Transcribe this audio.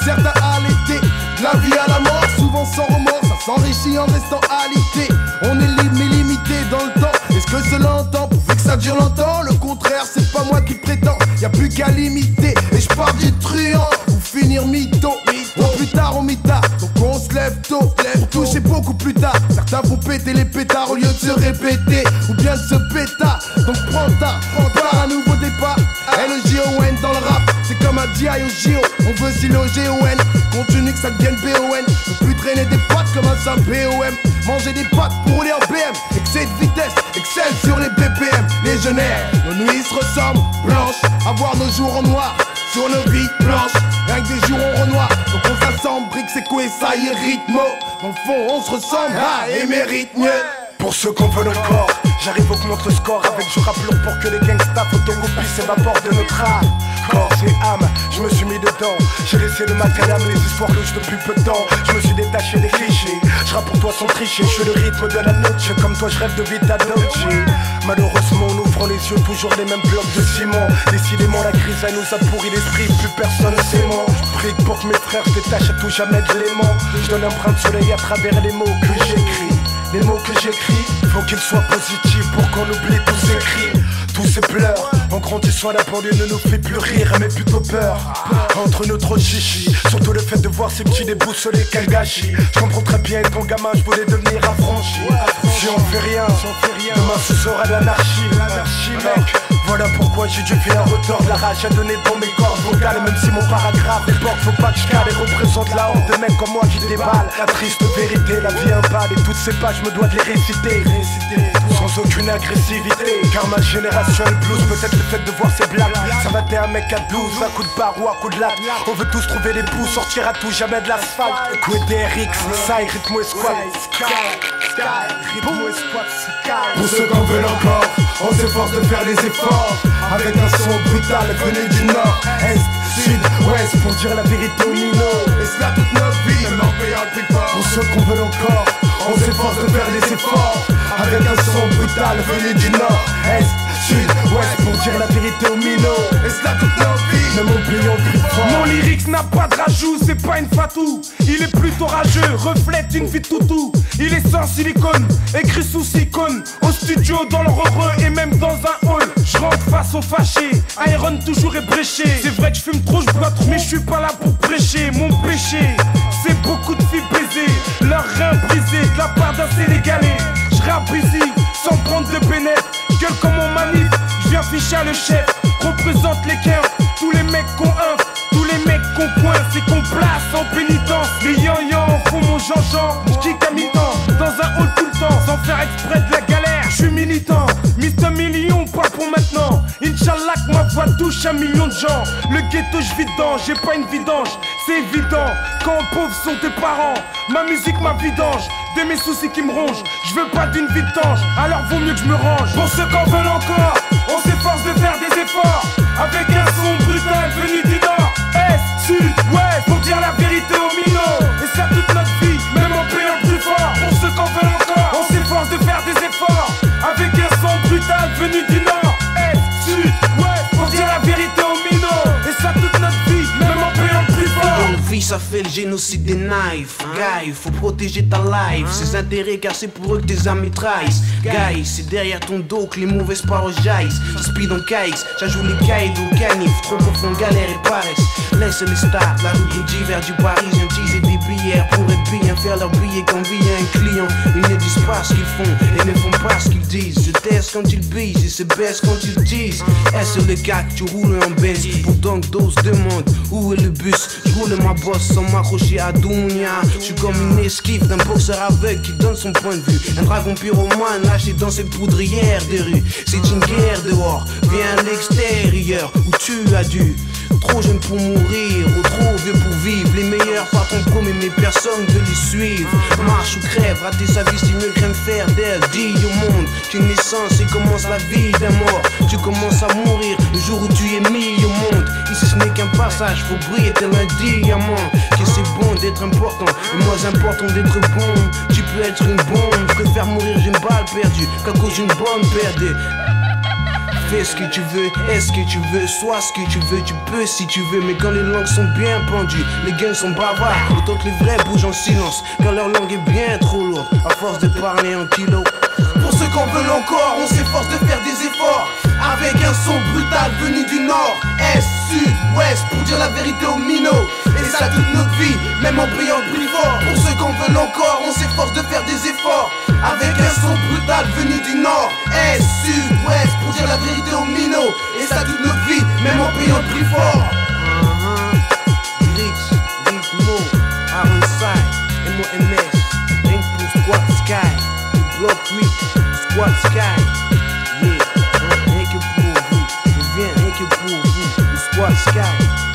certains à l'été, de la vie à la mort, souvent sans remords, ça s'enrichit en restant alité. On est libre mais limité dans le temps. Est-ce que cela entend? Pourvu que ça dure longtemps. Le contraire, c'est pas moi qui prétends. Y'a plus qu'à limiter. Et je pars du truand ou finir mytho. Au plus tard, on mitard. Donc on se lève tôt. Pour toucher beaucoup plus tard. Certains vont péter les pétards au lieu de se répéter ou bien de se pétard. Donc prends un nouveau départ. L-O-J-O-N dans le rap. C'est comme un D.I.O.J.O. On veut s'y loger O-N. Continue que ça devienne B-O-N. On peut plus traîner des pattes comme un simple B-O-M. Manger des pâtes pour rouler en BM. Excès de vitesse, excelle sur les BPM. Légionnaires, nos nuits se ressemblent, blanches. Avoir nos jours en noir, sur nos vies blanches. Rien que des jours en renoir. Donc on s'assemble, brique, c'est quoi et ça y est, rythmo. Dans le fond, on se ressemble, et mérite mieux. Pour ceux qu'on veut encore, j'arrive augmente le score avec du rap lourd pour que les gangsters photocopient s'évaporent de notre âme. Corps et âme, je me suis mis dedans. J'ai laissé le matériel, les histoires louches depuis peu de temps. Je me suis détaché des clichés. Je rappe pour toi sans tricher. Je suis le rythme de la noche. Comme toi, je rêve de Vita Dolce. Malheureusement, on ouvre les yeux, toujours les mêmes blocs de ciment. Décidément, la crise, elle nous a pourri l'esprit. Plus personne s'aimant. Je prie pour que mes frères se détachent à tout jamais de l'aimant. Je donne un brin de soleil à travers les mots que j'écris. Les mots que j'écris, faut qu'ils soient positifs pour qu'on oublie tous ces cris, tous ces pleurs. En grandissant à la banlieue ne nous fait plus rire mais plutôt peur. Entre nous trop de chichi, surtout le fait de voir ces petits déboussolés, quel gâchis. Je comprends très bien ton gamin, je voulais devenir affranchi. Si on fait rien, demain ce sera l'anarchie, mec. Voilà pourquoi j'ai dû faire un retour de la rage à donner dans mes cordes vocales. Même si mon paragraphe déborde, faut pas que je cale et représente la honte de mecs comme moi qui déballe. La triste vérité, la vie impale et toutes ces pages me dois de les réciter sans aucune agressivité. Car ma génération est blues, peut-être le fait de voir ces blagues. Ça va t'es un mec à 12, à coup de barre ou à coup de latte. On veut tous trouver les bouts, sortir à tout jamais de l'asphalte. Coué DRX, Sai, rythmo et squat. Rythmo et squat, pour ceux qu'on veut encore, on s'efforce de faire des efforts. Avec un son brutal venu du nord, est, sud, ouest, pour dire la vérité aux minots. Et cela toute notre vie, même en payant le plus fort. Pour ceux qu'on veut encore, on s'efforce de faire des efforts. Avec un son brutal venu du nord, est, sud, ouest, pour dire la vérité aux minots. Et cela toute notre vie, même en payant le plus fort. Mon lyrics n'a pas de rajout, c'est pas une fatou. Il est plutôt rageux, reflète une vie de toutou. Il est sans silicone, écrit sous icône. Au studio, dans le heureux et même dans un hall. Je rentre face aux fâchés, Iron toujours ébréché. C'est vrai que je fume trop, je bois trop, mais je suis pas là pour prêcher. Mon péché, c'est beaucoup de filles baisées, leurs reins brisés de la part d'un Sénégalais. Je rappe ici, sans prendre de bénéfice. Gueule comme mon manif, je viens ficher à le chef. Représente les cœurs, tous les mecs qu'on inf, tous les mecs qu'on coince et qu'on place en pénitence. Les yan-yan font mon Jean-Jean, j'kick à mi-temps, dans un hall tout le temps, sans faire exprès de la galère. Je suis militant, Mr. Million, pas pour maintenant. Inch'Allah que ma voix touche 1 million de gens. Le ghetto je vis dedans, j'ai pas une vidange, c'est évident. Quand pauvres sont tes parents, ma musique ma vidange. De mes soucis qui me rongent, je veux pas d'une vie de tange, alors vaut mieux que je me range. Pour ceux qu'on veut encore, on s'efforce de faire des efforts. Avec un son brutal venu du nord, est, sud, ouest, pour dire la vérité aux minots. Et ça toute notre vie, même en payant plus fort. Pour ceux qu'on veut encore, on s'efforce de faire des efforts. Avec un son brutal venu du nord, est, sud, ouest, pour dire la vérité aux minots. Et ça toute notre vie, même en payant plus fort. Vie, ça fait le génocide des knives. Guy, faut protéger ta life. Ses intérêts, car c'est pour eux que tes amis trahissent. Guy, c'est derrière ton dos que les mauvaises paroles jaillissent. J'speed en KX, j'ajoute les caïds au canif. Trop profond, galère et paresse. Laisse les stars, la rue d'hiver du Parisien. Teaser des billets pour être bien, faire leur billet quand vient un client. Ils ne disent pas ce qu'ils font et ne font pas ce qu'ils disent. Je teste quand ils bisent et se baissent quand ils disent. Est-ce le gars que tu roules en baisse? Pourtant que d'autres demandent où est le bus. Je roule ma bosse sans m'accrocher à Dounia. Je suis comme une esquive d'un boxeur aveugle qui donne son point de vue. Un dragon pyromane lâché dans cette poudrière des rues. C'est une guerre dehors, viens à l'extérieur où tu as dû. Trop jeune pour mourir, ou trop vieux pour vivre. Les meilleurs partent en premier mais personne ne les suivre. Marche ou crève, rater sa vie c'est mieux que rien de faire d'elle. Dis au monde qu'une naissance et commence la vie d'un mort. Tu commences à mourir le jour où tu es mis au monde. Ici ce n'est qu'un passage, faut briller tel un diamant. Que c'est bon d'être important et moins important d'être bon. Tu peux être une bombe, je préfère mourir d'une balle perdue qu'à cause d'une bombe perdue. Fais ce que tu veux, est-ce que tu veux, sois ce que tu veux, tu peux si tu veux. Mais quand les langues sont bien pendues, les gangs sont bavards. Autant que les vrais bougent en silence, quand leur langue est bien trop lourde, à force de parler en kilos. Pour ceux qu'on veut encore, on s'efforce de faire des efforts. Avec un son brutal venu du nord, est, sud, ouest, pour dire la vérité aux minots. Et ça toute notre vie, même en payant le prix fort. Pour ceux qu'on veut encore, on s'efforce de faire des efforts. Avec un son brutal venu du nord, est, sud, ouest, pour dire la vérité aux minots. Et ça toute notre vie, même en payant le prix fort. Ritmo, Ironside, MOMS, rien pour Squad Sky, Block 8, Squad Sky. Yeah, rien que pour vous, je viens rien que pour vous, le Squad Sky.